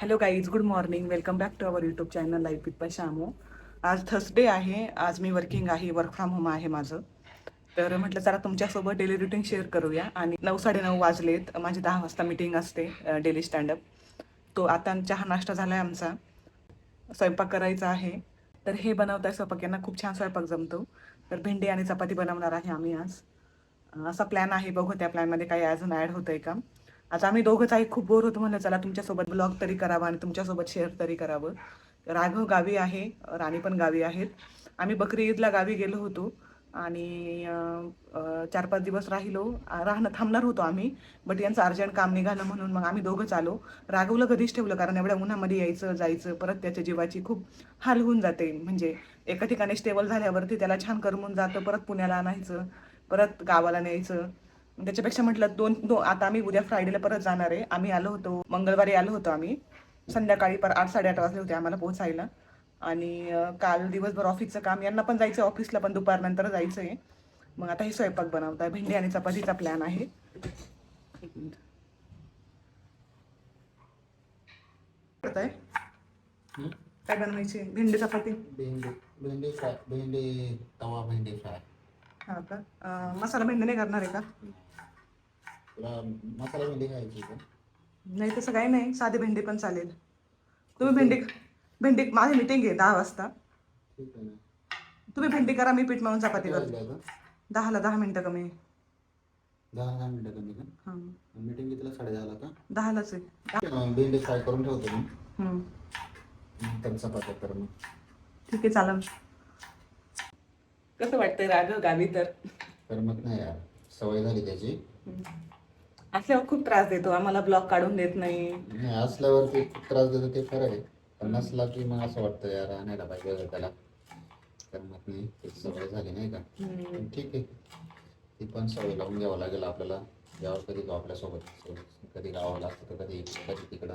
Hello guys, good morning. Welcome back to our YouTube channel life with पशामो. आज Thursday आहे. आज मी वर्किंग आहे, वर्क फ्रॉम होम आहे माझं. तर म्हटलं जरा तुमच्यासोबत डेली रुटीन शेअर करूया. आणि 9:30 वाजलेत, माझी 10 वाजता मीटिंग असते डेली स्टँडअप. तो आता चहा नाश्ता झाला आहे आमचा, स्वयंपाक करायचा आहे. तर हे बनवताय स्वयंपाक, यांना खूप छान स्वयंपाक जमतो. तर भेंडी आणि चपाती बनवणार आहे आम्ही आज. असा प्लॅन आहे, बघू त्या प्लॅनमध्ये काही अजून ॲड होतंय का. आता आम्ही दोघंच आहे, खूप बोर होतो म्हणलं चला तुमच्यासोबत ब्लॉग तरी करावा आणि तुमच्यासोबत शेअर तरी करावं. राघव गावी आहे, राणी पण गावी आहेत. आम्ही बकरी ईदला गावी गेलो होतो आणि 4-5 दिवस राहणं थांबणार होतो आम्ही. बट यांचं अर्जंट काम निघालं म्हणून मग आम्ही दोघंच आलो. राघवला कधीच ठेवलं, कारण एवढ्या उन्हामध्ये यायचं जायचं, परत त्याच्या जीवाची खूप हाल होऊन जाते. म्हणजे एका ठिकाणी स्टेबल झाल्यावरती त्याला छान करमून जातं, परत पुण्याला आणायचं, परत गावाला न्यायचं. त्याच्यापेक्षा म्हटलं आता आम्ही उद्या फ्रायडेला परत जाणार आहे. आम्ही आलो होतो मंगळवारी, आलो होतो आम्ही संध्याकाळी, 8-8:30 वाजले होते आम्हाला पोहोचायला. आणि काल दिवसभर ऑफिसचं काम, यांना पण जायचं ऑफिसला, पण दुपारनंतर जायचं आहे. मग आता हे स्वयंपाक बनवताय, भेंडी आणि चपातीचा प्लॅन आहे. एक मिनिट. करताय हं? काय बनवायची? भेंडी चपाती. भेंडी भेंडी फ्राय, भेंडी तवा भेंडी फ्राय. हा का? मसाला भेंडी नाही करणार आहे का? तुला मसाला भेंडी खायची का? नाही तसं काही नाही, साधी भेंडी पण चालेल. तुम्ही कुठली? भेंडी भेंडी माझी मीटिंग आहे 10 वाजता. ठीक आहे ना. तुम्ही भेंडी करा, मी पीठ मळून चपाती किती वाजले करतो. आता? 10 मिनिटं कमी. 10 मिनिटं कमी का? हां, मीटिंग कितीला? 10:30ला का? 10लाच आहे. ठीक आहे, भेंडी फ्राय करून ठेवतो मी. हं, नंतर चपात्या कर मग. ठीक आहे, चालेल. कसं वाटतंय राघव गावी? तर करमत नाही यार, सवय झाली त्याची. असल्यावर खूप त्रास देतो आम्हाला, ब्लॉग काढून देत नाही. नाही, असल्यावरती खूप त्रास देतो ते खरं आहे, पण नसला की मग असं वाटतं यार आणायला पाहिजे त्याला. करमत नाही, त्याची सवय झाली नाही का. पण ठीक आहे, ती पण सवय लावून घ्यावं लागेल आपल्याला. यावर कधी तो आपल्यासोबत, कधी गावाला असतं तर कधी तिकडं.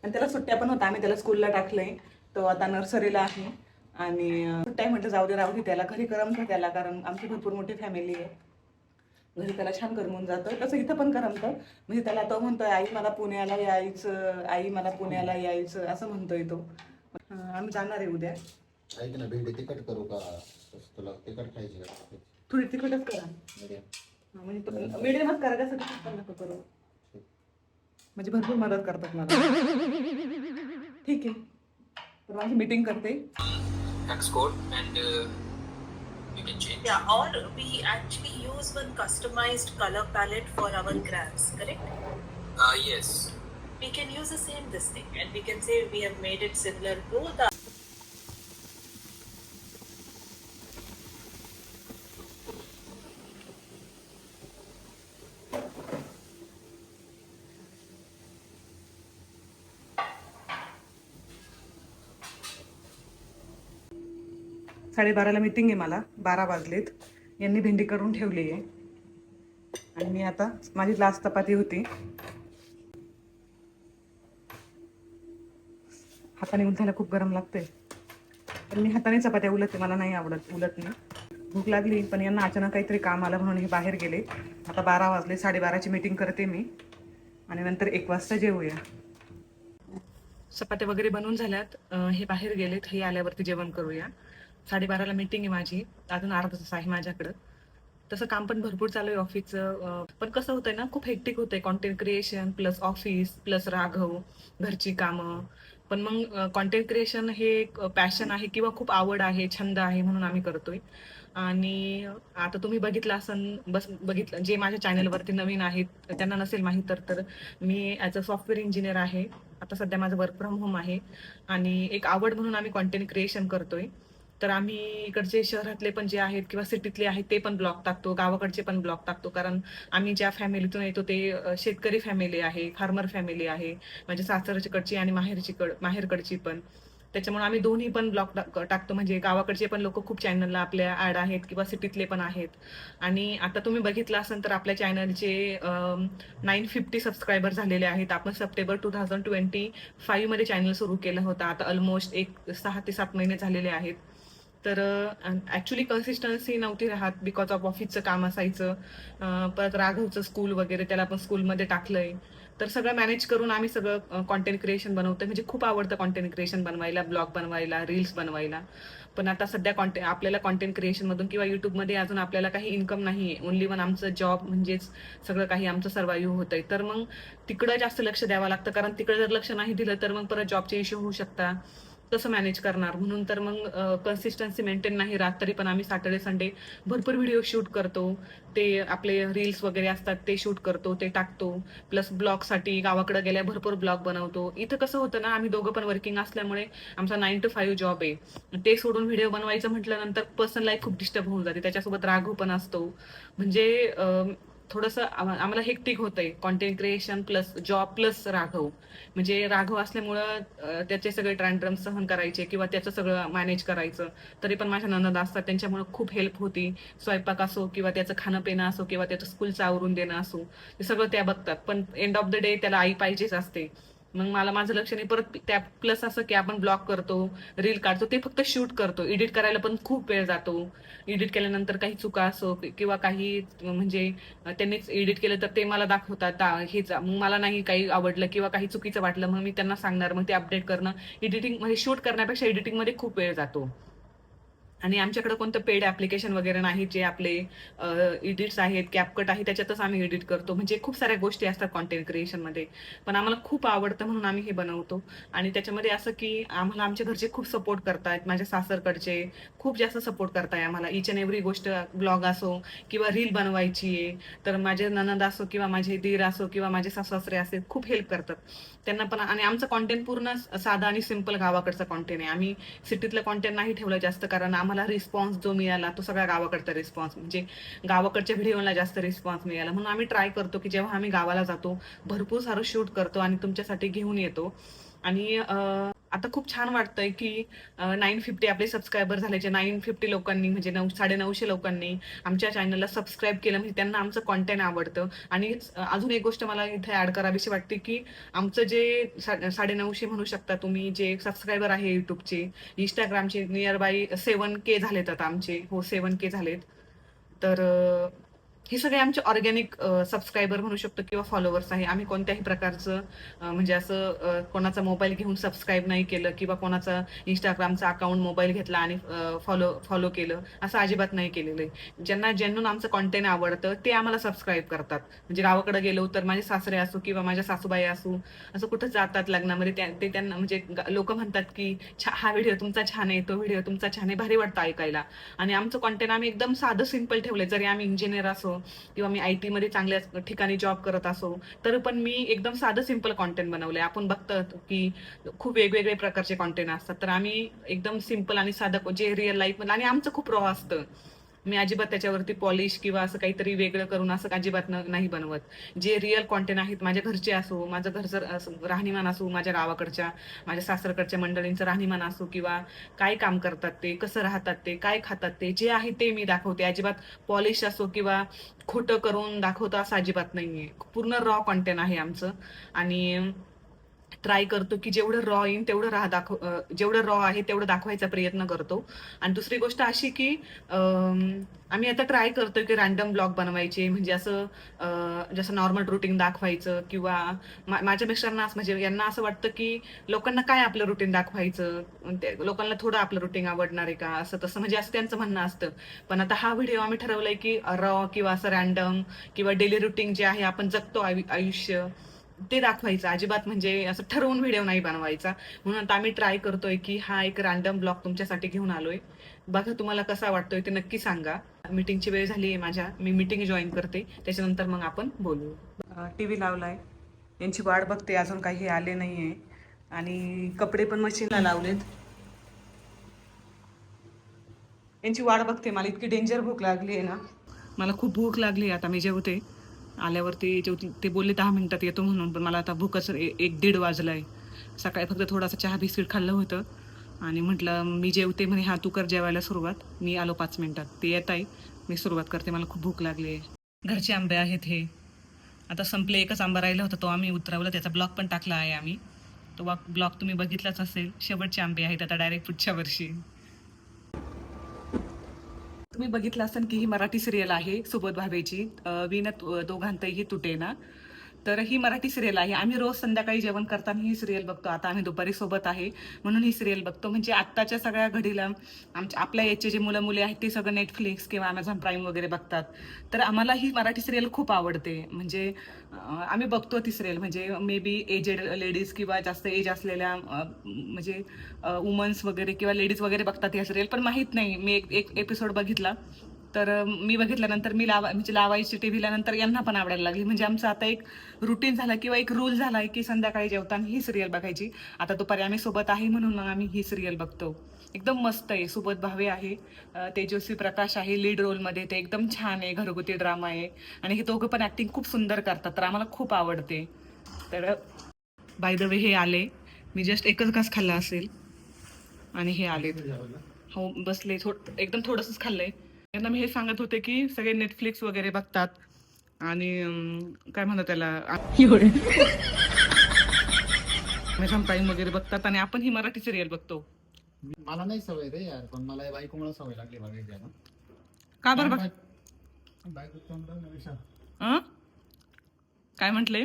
आणि त्याला सुट्ट्या पण होत्या, आम्ही त्याला स्कूलला टाकलंय. तो आता नर्सरीला आहे. आणि सुट्ट्या म्हटलं जाऊ दे राहू दे, त्याला घरी करमतं त्याला, कारण आमची भरपूर मोठी फॅमिली आहे. घरी त्याला छान करमून जातं, तसं इथं पण करमतं. म्हणजे त्याला तो म्हणतोय आई मला पुण्याला यायचं, आई मला पुण्याला यायचं, असं म्हणतोय तो. आम्ही जाणार आहे उद्या. ऐक ना, भेंडी तिखट करू का? तुला तिखट खायची का? थोडी तिखटच करा. मीडियम. म्हणजे मिडियमच करा, कसं तिखट पण नको करू. म्हणजे भरपूर मदत करतात मला. ठीक आहे, तर माझी मीटिंग करते. Hex code and you can change. Yeah, or we actually use one customized color palette for our crafts, correct? Yes. We can use the same this thing and we can say we have made it similar to the साडेबाराला meeting आहे मला, 12 वाजलेत. यांनी भेंडी करून ठेवली आहे आणि मी आता, माझी लास्ट चपाती होती. हाताने उलटायला खूप गरम लागतंय, पण मी हाताने चपात्या उलटते, मला नाही आवडत उलटणे. भूक लागली, पण यांना अचानक काहीतरी काम आलं म्हणून हे बाहेर गेले. आता 12 वाजले, 12:30ची मीटिंग करते मी आणि नंतर 1 वाजता जेवूया. चपात्या वगैरे बनवून झाल्यात, हे बाहेर गेलेत, हे आल्यावरती जेवण करूया. 12:30ला मीटिंग आहे माझी, अजून अर्धा तास आहे माझ्याकडं. तसं काम पण भरपूर चालू आहे ऑफिसचं, पण कसं होतंय ना, खूप हेक्टिक होतंय. Content creation plus office plus Raghav, घरची कामं. पण मग कॉन्टेंट क्रिएशन हे एक पॅशन आहे किंवा खूप आवड आहे, छंद आहे, म्हणून आम्ही करतोय. आणि आता तुम्ही बघितलं जे माझ्या चॅनलवरती नवीन आहेत, त्यांना नसेल माहीत तर मी ॲज अ सॉफ्टवेअर इंजिनियर आहे. आता सध्या माझं वर्क फ्रॉम होम आहे आणि एक आवड म्हणून आम्ही कॉन्टेंट क्रिएशन करतोय. तर आम्ही इकडचे शहरातले पण जे आहेत किंवा सिटीतले आहेत ते पण ब्लॉग टाकतो, गावाकडचे पण ब्लॉग टाकतो. कारण आम्ही ज्या फॅमिलीतून येतो ते शेतकरी फॅमिली आहे, फार्मर फॅमिली आहे. म्हणजे सासरकडची आणि माहेरकडची पण. त्याच्यामुळे आम्ही दोन्ही पण ब्लॉग टाकतो. म्हणजे गावाकडचे पण लोक खूप चॅनलला आपल्या ॲड आहेत किंवा सिटीतले पण आहेत. आणि आता तुम्ही बघितलं असेल तर आपल्या चॅनलचे 950 सबस्क्रायबर झालेले आहेत. आपण सप्टेंबर 2025 मध्ये चॅनल सुरू केलं होतं. आता ऑलमोस्ट 6 ते 7 महिने झालेले आहेत. तर ॲक्च्युली कन्सिस्टन्सी नव्हती राहत, बिकॉज ऑफ ऑफिसचं काम असायचं. परत राघवचं स्कूल वगैरे, त्याला पण स्कूलमध्ये टाकलंय. तर सगळं मॅनेज करून आम्ही सगळं कंटेंट क्रिएशन बनवतो. म्हणजे खूप आवडतं कंटेंट क्रिएशन बनवायला, ब्लॉग बनवायला, रील्स बनवायला. पण आता सध्या आपल्याला कंटेंट क्रिएशनमधून किंवा यूट्यूबमध्ये अजून आपल्याला काही इन्कम नाही आहे. ओन्ली वन आमचं जॉब म्हणजेच सगळं काही आमचं सर्वाइव्ह होतंय. तर मग तिकडं जास्त लक्ष द्यावं लागतं, कारण तिकडे जर लक्ष नाही दिलं तर मग परत जॉबचे इश्यू होऊ शकतात. कसं मॅनेज करणार? म्हणून तर मग कन्सिस्टन्सी मेंटेन नाही राहत. तरी पण आम्ही सॅटर्डे संडे भरपूर व्हिडिओ शूट करतो. ते आपले रील्स वगैरे असतात ते शूट करतो, ते टाकतो. प्लस ब्लॉगसाठी गावाकडे गेल्या भरपूर ब्लॉग बनवतो. इथं कसं होतं ना, आम्ही दोघं पण वर्किंग असल्यामुळे आमचा 9 to 5 जॉब आहे. ते सोडून व्हिडिओ बनवायचं म्हटलं नंतर पर्सनल लाईफ खूप डिस्टर्ब होऊन जाते. त्याच्यासोबत राघव पण असतो. म्हणजे थोडंसं आम्हाला हेक्टिक होतंय. Content creation plus job plus Raghav. म्हणजे राघव असल्यामुळं त्याचे सगळे ट्रँड्रम सहन करायचे किंवा त्याचं सगळं मॅनेज करायचं. तरी पण माझ्या नणंद असतात, त्यांच्यामुळे खूप हेल्प होती. स्वयंपाक असो किंवा त्याचं खाणं पिणं असो किंवा त्याचं स्कूलचं आवरून देणं असो, ते सगळं त्या बघतात. पण एंड ऑफ द डे त्याला आई पाहिजेच असते. मग मला माझं लक्ष नाही. परत त्या प्लस असं की आपण ब्लॉग करतो, रील काढतो, ते फक्त शूट करतो. एडिट करायला पण खूप वेळ जातो. एडिट केल्यानंतर काही चुका असो किंवा काही म्हणजे त्यांनीच एडिट केलं तर ते मला दाखवतात. हेच मग मला नाही काही आवडलं किंवा काही चुकीचं वाटलं, मग मी त्यांना सांगणार. मग ते अपडेट करणं, एडिटिंग म्हणजे शूट करण्यापेक्षा एडिटिंगमध्ये खूप वेळ जातो. आणि आमच्याकडे कोणतं पेड ॲप्लिकेशन वगैरे नाही. जे आपले एडिट्स आहेत, कॅपकट आहे, त्याच्यातच आम्ही एडिट करतो. म्हणजे खूप साऱ्या गोष्टी असतात कंटेंट क्रिएशनमध्ये. पण आम्हाला खूप आवडतं म्हणून आम्ही हे बनवतो. आणि त्याच्यामध्ये असं की आम्हाला आमच्या घरचे खूप सपोर्ट करतायत. माझ्या सासरकडचे खूप जास्त सपोर्ट करताय आम्हाला. ईच अँड एव्हरी गोष्ट, ब्लॉग असो किंवा रील बनवायची आहे, तर माझे नणंद असो किंवा माझे दीर असो किंवा माझे सासरे असते, खूप हेल्प करतात. त्यांना पण. आणि आमचं कंटेंट पूर्ण साधा आणि सिंपल गावाकडचा कंटेंट आहे. आम्ही सिटीतलं कंटेंट नाही ठेवलं जास्त, कारण आम्हाला रिस्पॉन्स जो मिळाला तो सगळा गावाकडचा रिस्पॉन्स, म्हणजे गावाकडच्या व्हिडिओला जास्त रिस्पॉन्स मिळाला. म्हणून आम्ही ट्राय करतो की जेव्हा आम्ही गावाला जातो भरपूर सारं शूट करतो आणि तुमच्यासाठी घेऊन येतो. आणि आता खूप छान वाटतंय की 950 आपले सबस्क्रायबर झाले. जे 950 लोकांनी म्हणजे 950 लोकांनी आमच्या चॅनलला सबस्क्राईब केलं, म्हणजे त्यांना आमचं कंटेंट आवडतं. आणि अजून एक गोष्ट मला इथे ऍड करावीशी वाटते की आमचं जे 950 म्हणू शकता तुम्ही, जे सबस्क्रायबर आहे युट्यूबचे, इंस्टाग्रामचे नियर बाय 7K झालेत आता आमचे. हो, 7K झालेत. तर हे सगळे आमचे ऑर्गॅनिक सबस्क्रायबर म्हणू शकतो किंवा फॉलोवर्स आहे. आम्ही कोणत्याही प्रकारचं म्हणजे असं कोणाचा मोबाईल घेऊन सबस्क्राईब नाही केलं किंवा कोणाचा इंस्टाग्रामचा अकाउंट मोबाईल घेतला आणि फॉलो केलं, असं अजिबात नाही केलेलं आहे. ज्यांना जेन्युइन आमचं कंटेंट आवडतं ते आम्हाला सबस्क्राईब करतात. म्हणजे गावाकडे गेलो तर माझे सासरे असो किंवा माझ्या सासूबाई असो, असं कुठं जातात लग्नामध्ये, ते त्यांना म्हणजे लोक म्हणतात की हा व्हिडिओ तुमचा छान आहे, तो व्हिडिओ तुमचा छान आहे, भारी वाटतं ऐकायला. आणि आमचं कंटेंट आम्ही एकदम साधं सिंपल ठेवलंय. जरी आम्ही इंजिनियर असो किंवा मी IT मध्ये चांगल्या ठिकाणी जॉब करत असो, तर पण मी एकदम साधं सिंपल कंटेंट बनवलंय. आपण बघतो की खूप वेगवेगळे प्रकारचे कंटेंट असतात, तर आम्ही एकदम सिंपल आणि साधं जे रिअल लाईफ आणि आमचं खूप रॉ असतं. मी अजिबात त्याच्यावरती पॉलिश किंवा असं काहीतरी वेगळं करून असं अजिबात नाही बनवत. जे रिअल कंटेंट आहेत, माझ्या घरचे असो, माझं घरचं राहणीमान असो, माझ्या गावाकडच्या माझ्या सासरकडच्या मंडळींचं राहणीमान असो किंवा काय काम करतात ते, कसं राहतात ते, काय खातात ते, जे आहे ते मी दाखवते. अजिबात पॉलिश असो किंवा खोटं करून दाखवतो असं अजिबात नाहीये. पूर्ण रॉ कंटेंट आहे आमचं. आणि ट्राय करतो की जेवढं रॉ येईल तेवढं जेवढं रॉ आहे तेवढं दाखवायचा प्रयत्न करतो. आणि दुसरी गोष्ट अशी की आम्ही आता ट्राय करतोय की रॅन्डम ब्लॉग बनवायचे, म्हणजे असं जसं नॉर्मल रुटीन दाखवायचं किंवा माझ्या मिस्टरांना म्हणजे यांना असं वाटतं की लोकांना काय आपलं रुटीन दाखवायचं, लोकांना थोडं आपलं रुटीन आवडणार आहे का, असं तसं, म्हणजे असं त्यांचं म्हणणं असतं. पण आता हा व्हिडिओ आम्ही ठरवलाय की रॉ किंवा असं रॅन्डम किंवा डेली रुटीन जे आहे आपण जगतो आयुष्य, ते दाखवायचं. अजिबात म्हणजे असं ठरवून व्हिडिओ नाही बनवायचा. म्हणून आता आम्ही ट्राय करतोय की हा एक रॅन्डम ब्लॉग तुमच्यासाठी घेऊन आलोय. बघा तुम्हाला कसा वाटतोय ते नक्की सांगा. मीटिंगची वेळ झाली आहे माझ्या, मी मीटिंग जॉईन करते, त्याच्यानंतर मग आपण बोलू. TV लावलाय, यांची वाट बघते, अजून काही आले नाहीये. आणि कपडे पण मशीनला लावलेत, यांची वाट बघते. मला इतकी डेंजर भूक लागली आहे ना, मला खूप भूक लागली. आता मी जेवते, आल्यावरती जेवते. ते बोलले 10 मिनिटात येतो म्हणून, पण मला आता भूकच 1-1:30 वाजलाय. सकाळी फक्त थोडासा चहा बिस्किट खाल्लं होतं आणि म्हटलं मी जेवते, म्हणे हा तू कर जेवायला सुरुवात, मी आलो 5 मिनिटात. ते येत आहे, मी सुरुवात करते, मला खूप भूक लागली आहे. घरचे आंबे आहेत हे, आता संपले. एकच आंबा राहिला होता, तो आम्ही उतरवला, त्याचा ब्लॉग पण टाकला आहे आम्ही. तो ब्लॉग तुम्ही बघितलाच असेल. शेवटचे आंबे आहेत आता, डायरेक्ट पुढच्या वर्षी. तुम्ही बघितलं असाल की ही मराठी सिरियल आहे सुबोध भावेची, विणत दोघांतही तुटे ना. तर ही मराठी सिरियल आहे. आम्ही रोज संध्याकाळी जेवण करताना ही सिरियल बघतो. आता आम्ही दुपारी सोबत आहे म्हणून ही सिरियल बघतो. म्हणजे आत्ताच्या सगळ्या घडीला आपल्या याचे जे मुलं मुली आहेत ते सगळं नेटफ्लिक्स किंवा अमेझॉन प्राईम वगैरे बघतात. तर आम्हाला ही मराठी सिरियल खूप आवडते. म्हणजे आम्ही बघतो ती सिरियल. म्हणजे मे बी एजेड लेडीज किंवा जास्त एज असलेल्या म्हणजे वुमन्स वगैरे किंवा लेडीज वगैरे बघतात या सिरियल. पण माहीत नाही, मी एक एपिसोड बघितला. तर मी बघितल्यानंतर म्हणजे लावायची टीव्हीला, नंतर यांना पण आवडायला लागली. म्हणजे आमचं आता एक रुटीन झालं किंवा एक रूल झालाय की संध्याकाळी जेवताना ही सिरियल बघायची. आता दुपारी आम्ही सोबत आहे म्हणून मग आम्ही ही सिरियल बघतो. एकदम मस्त आहे. सुबोध भावे आहे, तेजस्वी प्रकाश आहे लीड रोलमध्ये. ते एकदम छान आहे, घरगुती ड्रामा आहे आणि हे दोघं पण ऍक्टिंग खूप सुंदर करतात. तर आम्हाला खूप आवडते. तर बाय द वे हे आले, मी जस्ट एकच घास खाल्ला असेल आणि हे आले. हो बसले, एकदम थोडंसंच खाल्लंय. त्यांना मी हे सांगत होते की सगळे नेटफ्लिक्स वगैरे बघतात आणि काय म्हणतात त्याला अमेझॉन प्राईम वगैरे बघतात आणि आपण ही मराठी सिरियल बघतो. मला नाही सवय रे यार, पण मला बायकोमुळे सवय लागली बघायची आता. का बरं बघ? बायको तोंडावर काय म्हटले?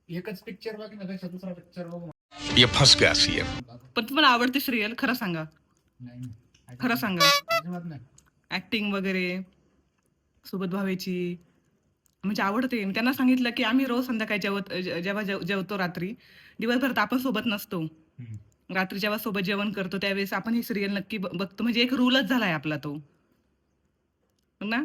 एकच पिक्चर बघण्यापेक्षा दुसरा पिक्चर बघू. ये फंस गया सीएम. पण तुम्हाला आवडते सिरियल? खरं सांगा, नाही, खरं सांगा. अजिबात नाही. ऍक्टिंग वगैरे सुबोध भावेची म्हणजे आवडते. मी त्यांना सांगितलं की आम्ही रोज संध्याकाळी जेव्हा जेवतो रात्री, दिवसभर तर आपण सोबत नसतो. रात्री जेव्हा सोबत जेवण करतो त्यावेळेस आपण ही सिरियल नक्की बघतो. म्हणजे एक रूलच झालाय आपला तो ना.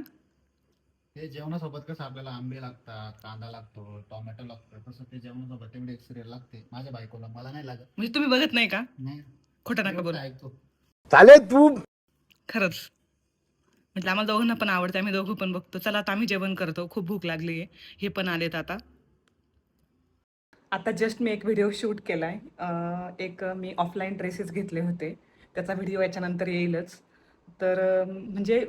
ते जेवणासोबत कसं आपल्याला आंबे लागतात, कांदा लागतो, टोमॅटो लागतो, तसं ते जेवणासोबत तेवढी एक सिरियल लागते माझ्या बायकोला. मला नाही लागत. म्हणजे तुम्ही बघत नाही का? नाही, खोटं नका एवढं बोलू. ऐकतो. चाले तू. खरंच म्हटलं आम्हाला दोघांना पण आवडते, आम्ही दोघं पण बघतो. चला आता आम्ही जेवण करतो, खूप भूक लागली आहे. हे पण आलेत आता. आता जस्ट मी एक व्हिडिओ शूट केलाय. एक मी ऑफलाईन ड्रेसेस घेतले होते, त्याचा व्हिडिओ याच्यानंतर येईलच. तर म्हणजे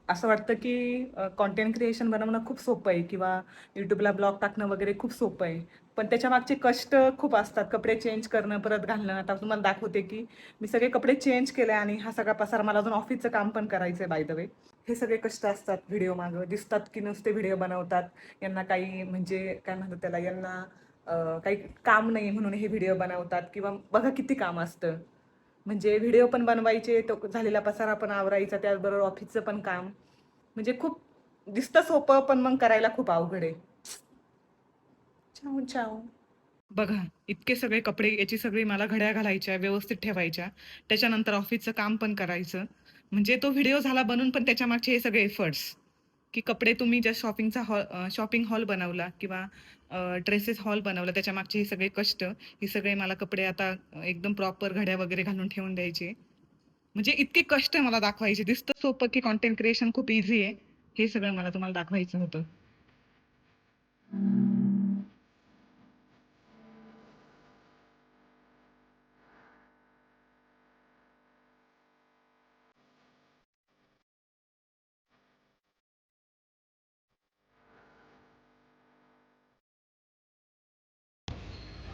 असं वाटतं की कॉन्टेंट क्रिएशन बनवणं खूप सोपं आहे किंवा यूट्यूबला ब्लॉग टाकणं वगैरे खूप सोपं आहे. पण त्याच्या मागचे कष्ट खूप असतात. कपडे चेंज करणं, परत घालणं. आता तुम्हाला दाखवते की मी सगळे कपडे चेंज केले आणि हा सगळा पसारा, मला अजून ऑफिसचं काम पण करायचं आहे बाय द वे. हे सगळे कष्ट असतात व्हिडिओ मागं. दिसतात की नुसते व्हिडिओ बनवतात, यांना काही म्हणजे काय म्हणतात त्याला, यांना काही काम नाही म्हणून हे व्हिडिओ बनवतात. किंवा बघा किती काम असतं. म्हणजे व्हिडिओ पण बनवायचे, तो झालेला पसारा पण आवरायचा, त्याचबरोबर ऑफिसचं पण काम. म्हणजे खूप दिसतं सोपं, पण मग करायला खूप अवघड आहे. छाऊ छाऊ. बघा इतके सगळे कपडे, याची सगळी मला घड्या घालायच्या, व्यवस्थित ठेवायच्या, त्याच्यानंतर ऑफिसचं काम पण करायचं. म्हणजे तो व्हिडिओ झाला बनून, पण त्याच्या मागचे हे सगळे एफर्ट्स की कपडे तुम्ही ज्या शॉपिंग हॉल बनवला किंवा ड्रेसेस हॉल बनवला, त्याच्या मागचे हे सगळे कष्ट. हे सगळे मला कपडे आता एकदम प्रॉपर घड्या वगैरे घालून ठेवून द्यायचे. म्हणजे इतके कष्ट मला दाखवायचे. दिसतं सोपं की कॉन्टेंट क्रिएशन खूप इझी आहे, हे सगळं मला तुम्हाला दाखवायचं होतं.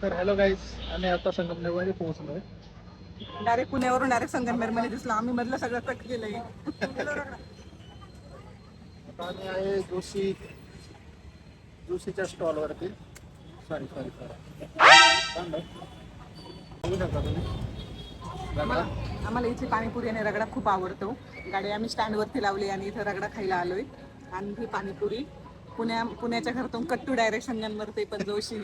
तर हॅलो गाईज, आम्ही आता संगमनेरमध्ये पोहोचलोय. डायरेक्ट पुण्यावरून डायरेक्ट संगमनेरमध्ये दिसला. आम्ही मधलं सगळं कट केलंय. आता आम्ही आहे जोशीच्या स्टॉलवरती. सॉरी बघू शकता तुम्ही. आम्हाला इथली पाणीपुरी आणि रगडा खूप आवडतो. गाडी आम्ही स्टँडवरती लावली आणि इथं रगडा खायला आलोय. आणि ही पाणीपुरी पुण्याच्या घरातून कट्टू डायरेक्ट संगमनेर, ते पण जोशी.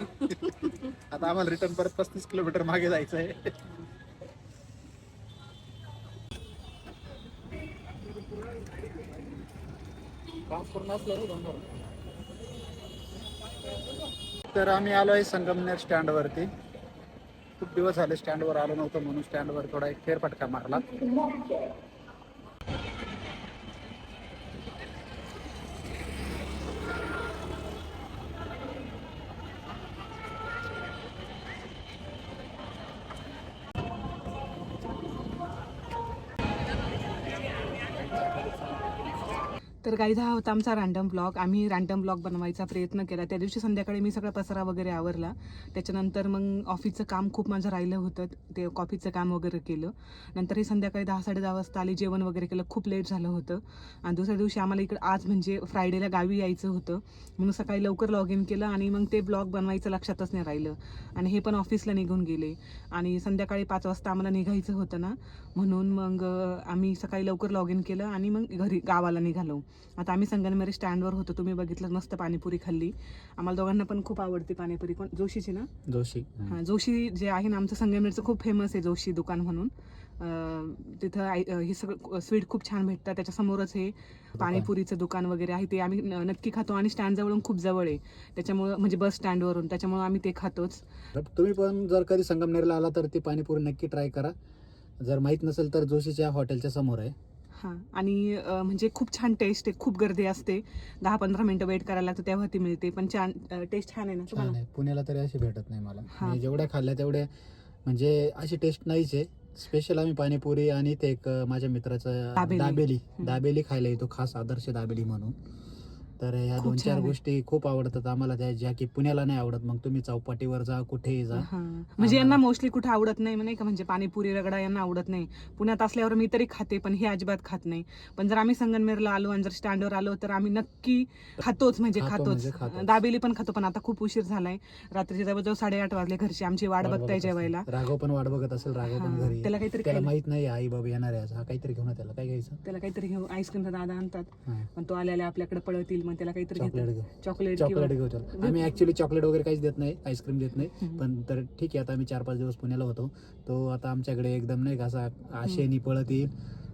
आता आम्हाला रिटर्न परत 35 किलोमीटर मागे जायचं आहे. तर आम्ही आलो आहे संगमनेर स्टँडवरती. खूप दिवस झाले स्टँडवर आलो नव्हतं, म्हणून स्टँडवर थोडा एक फेरफटका मारला. तर काही हा होता आमचा रँडम ब्लॉग. आम्ही रँडम ब्लॉग बनवायचा प्रयत्न केला. त्या दिवशी संध्याकाळी मी सगळा पसारा वगैरे आवरला. त्याच्यानंतर मग ऑफिसचं काम खूप माझं राहिलं होतं, ते कॉफीचं काम वगैरे केलं. नंतर ही संध्याकाळी 10-10:30 वाजता आली, जेवण वगैरे केलं. खूप लेट झालं होतं आणि दुसऱ्या दिवशी आम्हाला इकडे आज म्हणजे फ्रायडेला गावी यायचं होतं, म्हणून सकाळी लवकर लॉग इन केलं आणि मग ते ब्लॉग बनवायचं लक्षातच नाही राहिलं आणि हे पण ऑफिसला निघून गेले आणि संध्याकाळी 5 वाजता आम्हाला निघायचं होतं ना, म्हणून मग आम्ही सकाळी लवकर लॉग इन केलं आणि मग घरी गावाला निघालो. आता आम्ही संगमनेर स्टँडवर होतो, तुम्ही बघितलं, मस्त पाणीपुरी खाल्ली. आम्हाला दोघांना पण खूप आवडते पाणीपुरी. कोण? जोशीची ना? जोशी. हां, जोशी जे आहे ना आमचं संगमनेरचं खूप फेमस आहे जोशी दुकान म्हणून. तिथं हे सगळं स्वीट खूप छान भेटतं. त्याच्यासमोरच हे पाणीपुरीचं दुकान वगैरे आहे, ते आम्ही नक्की खातो आणि स्टँडजवळून खूप जवळ आहे त्याच्यामुळं, म्हणजे बस स्टँडवरून, त्याच्यामुळं आम्ही ते खातोच. तुम्ही पण जर कधी संगमनेरला आला तर ती पाणीपुरी नक्की ट्राय करा. जर माहीत नसेल तर जोशीच्या हॉटेलच्या समोर आहे. हां, आणि म्हणजे खूप छान टेस्ट आहे. खूप गर्दी असते, 10-15 मिनटं वेट करायला लागतं तेव्हा ती मिळते, पण छान टेस्ट छान आहे ना छान तुम्हाला? आहे. पुण्याला तरी अशी भेटत नाही मला. हां. मी जेवढ्या खाल्ल्या तेवढ्या म्हणजे अशी टेस्ट नाहीच आहे. स्पेशल आम्ही पाणीपुरी आणि ते एक माझ्या मित्राचं दाबेली. दाबेली खायला येतो, खास आदर्श दाबेली म्हणून. तर ह्या खूप 2-4 छान आहे. गोष्टी खूप आवडतात आम्हाला, त्या ज्या की पुण्याला नाही आवडत. मग तुम्ही चौपाटीवर जा, कुठेही जा. हां, म्हणजे यांना मोस्टली कुठं आवडत नाही नाही का, म्हणजे पाणीपुरी रगडा यांना आवडत नाही. पुण्यात असल्यावर मी तरी खाते, पण हे अजिबात खात नाही. पण जर आम्ही संगमनेरला आलो आणि जर स्टँडवर आलो तर आम्ही नक्की खातोच, म्हणजे खातोच. दाबेली पण खातो, पण आता खूप उशीर झालाय, रात्रीचे जवळजवळ 8:30 वाजले. घरची आमची वाट बघताय जेवायला. राघव पण वाट बघत असेल. राघव पण हां, घरी. त्याला काहीतरी त्याला खायला- माहित नाही आई बाबा येणार आहे. हा काहीतरी घेऊन त्याला काय घ्यायचं? त्याला काहीतरी घेऊ, आईस्क्रीमचा दादा आणतात, हां. पण तो आल्याला आपल्याकडे पळतील, मग त्याला काहीतरी चॉकलेट घेऊ. चॉकलेट चॉकलेट घेऊ त्याला. आम्ही ऍक्च्युली चॉकलेट वगैरे काहीच देत नाही, आईस्क्रीम देत नाही. पण तर ठीक आहे, आता आम्ही 4-5 दिवस पुण्याला होतो, तो आता आमच्याकडे एकदम नाही का असा आशेनी पळत येईल.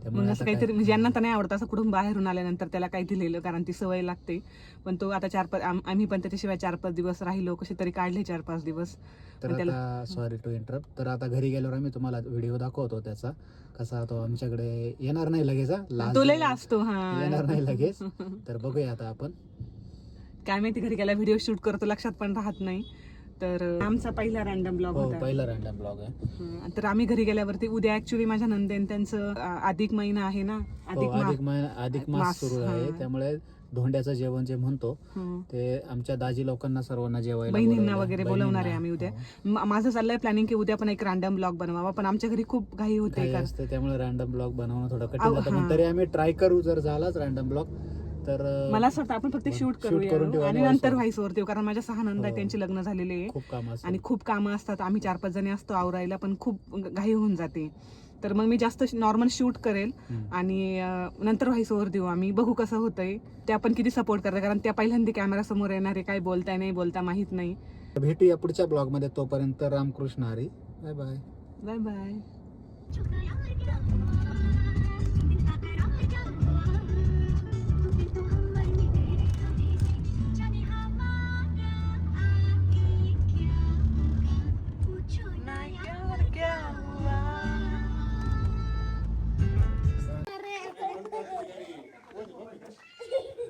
मग असं काहीतरी, म्हणजे यांना तर नाही आवडत असं कुठून बाहेरून आल्यानंतर त्याला काही दिलेलं, कारण ती सवय लागते. पण तो आता 4-5 आम्ही पण त्याच्याशिवाय 4-5 दिवस राहिलो, कसे तरी काढले 4-5 दिवस. तर आता सॉरी टू इंटरप्ट. तर आता घरी गेल्यावर आम्ही तुम्हाला व्हिडिओ दाखवतो त्याचा, कसा तो आमच्याकडे येणार नाही लगेच. तो लय असतो. हा, येणार नाही लगेच. तर बघूया आता आपण. काय माहिती घरी गेला व्हिडिओ शूट करतो, लक्षात पण राहत नाही. तर आमचा पहिला रँडम ब्लॉग हो, होता. पहिला रँडम ब्लॉग आहे. तर आम्ही घरी गेल्यावरती उद्या ऍक्च्युली माझ्या नंदेन त्यांचं अधिक महिना आहे ना, अधिक मास सुरू आहे, त्यामुळे धोंड्याचं जेवण जे म्हणतो हं. ते आमच्या दाजी लोकांना सर्वांना जेवायला बहिणींना बोलवलंय. वगैरे बोलवणार आहे बहिणींना. आम्ही उद्या. हो. माझं चाललंय प्लॅनिंग की उद्या पण एक रँडम ब्लॉग बनवावा, पण आमच्या घरी खूप घाई होते. काही असतं त्यामुळे रँडम ब्लॉग बनवणं थोडं कठीण अहो, जातं, हां. पण तरी आम्ही ट्राय करू. जर झालाच रँडम ब्लॉग तर मला असं वाटतं आपण फक्त शूट करून करूया ठेवू आणि आणि नंतर voice व्हायस ओव्हर देऊ, कारण माझ्या 6 नंदा हो. त्यांची लग्न झालेले आहे खूप काम असतं. आणि खूप कामं असतात. आम्ही 4-5 जणी असतो आवरायला, पण खूप घाई होऊन जाते. तर मग मी जास्त नॉर्मल शूट करेल आणि नंतर व्हायस ओव्हर देऊ. आम्ही बघू कसं होतंय, ते आपण किती सपोर्ट करतात, कारण त्या पहिल्यांदा कॅमेरा समोर येणार आहे, काय बोलताय नाही बोलता माहित नाही. भेटूया पुढच्या ब्लॉग मध्ये. तोपर्यंत Ramkrishna Hari. Bye bye. Bye bye.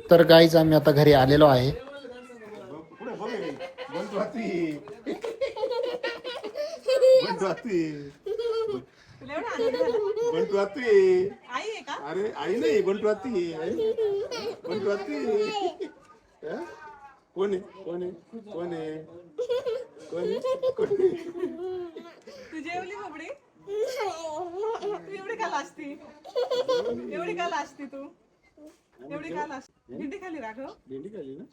तर गाईज आम्ही आता घरी आलेलो आहे. आई आहे का? अरे आई नाही, बंटू आत्ती. बंटू आत्ती. कोण आहे? कोण आहे? कोण आहे? कोण आहे? तू जेवली बाबडी? तू एवढी का लाजती? एवढी का लाजती तू? एवढी का लाजती? भेंडी खाली राघव? भेंडी खाल्ली ना?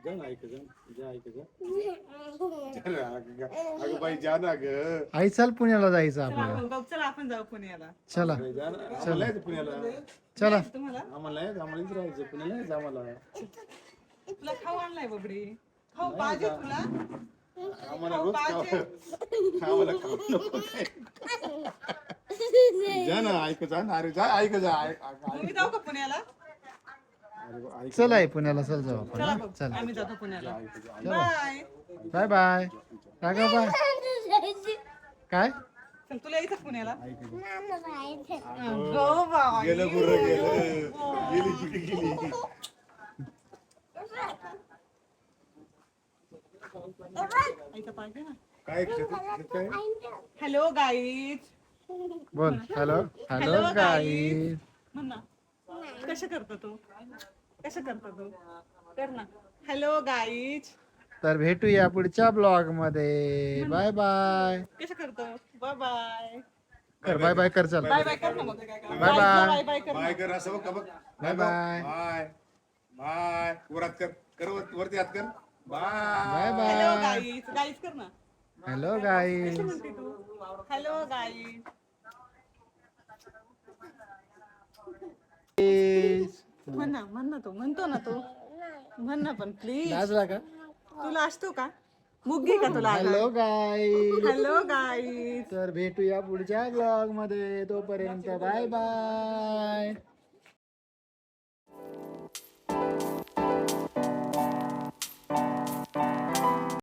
जा ना, ऐक जा. जा, ऐक जा. जा ना, अगं बाई जा ना ग. आई चल पुण्याला जायचं चला आपल्याला. चला आपण जाऊ पुण्याला. चला जा ना. आम्हाला यायचं पुण्याला. चला. तुम्हाला आम्हाला यायचं, आम्हाला इथं राहायचं. पुण्याला यायचं आम्हाला. तुला खाऊ आणलाय बाबडी? खाऊ पाहिजे तुला? आम्हाला रोज आम्हाला खाऊ नको काय. जा ना, ऐक जा ना. अरे जा, ऐक जा. मी जाऊ का पुण्याला? चल आई पुण्याला चल जाऊ आपण. चला बघ, आम्ही जातो पुण्याला. Bye. Bye bye. Raghav bye. काय? चल तुला यायचं पुण्याला? Go bye. गेलं गुर्र गेलं. गेली कुठे गेली. ऐका पाहिजे ना. काय हॅलो गाईज, बोल हॅलो हॅलो गाईज. म्हण ना कसं करतो तू कर ना हॅलो गाईज. तर भेटूया पुढच्या ब्लॉग मध्ये. बाय बाय कसं करतो बाय बाय कर. बाय बाय कर. चल बाय बाय कर ना मग काय बाय बाय. बाय बाय कर ना. बाय कर असं बघ का बघ. Bye bye bye bye. वरात कर कर वरती हात कर. Bye bye hello bye. Guys guys कर ना. Hello guys. कशी म्हणते तू हॅलो गाईज. म्हण ना तू म्हणतो ना तू म्हण ना पण प्लीज. लाजला का? तुला असतो का मुग्गी का तुला हॅलो गाईज. Hello guys. तर भेटूया पुढच्या ब्लॉग मध्ये. तोपर्यंत बाय बाय.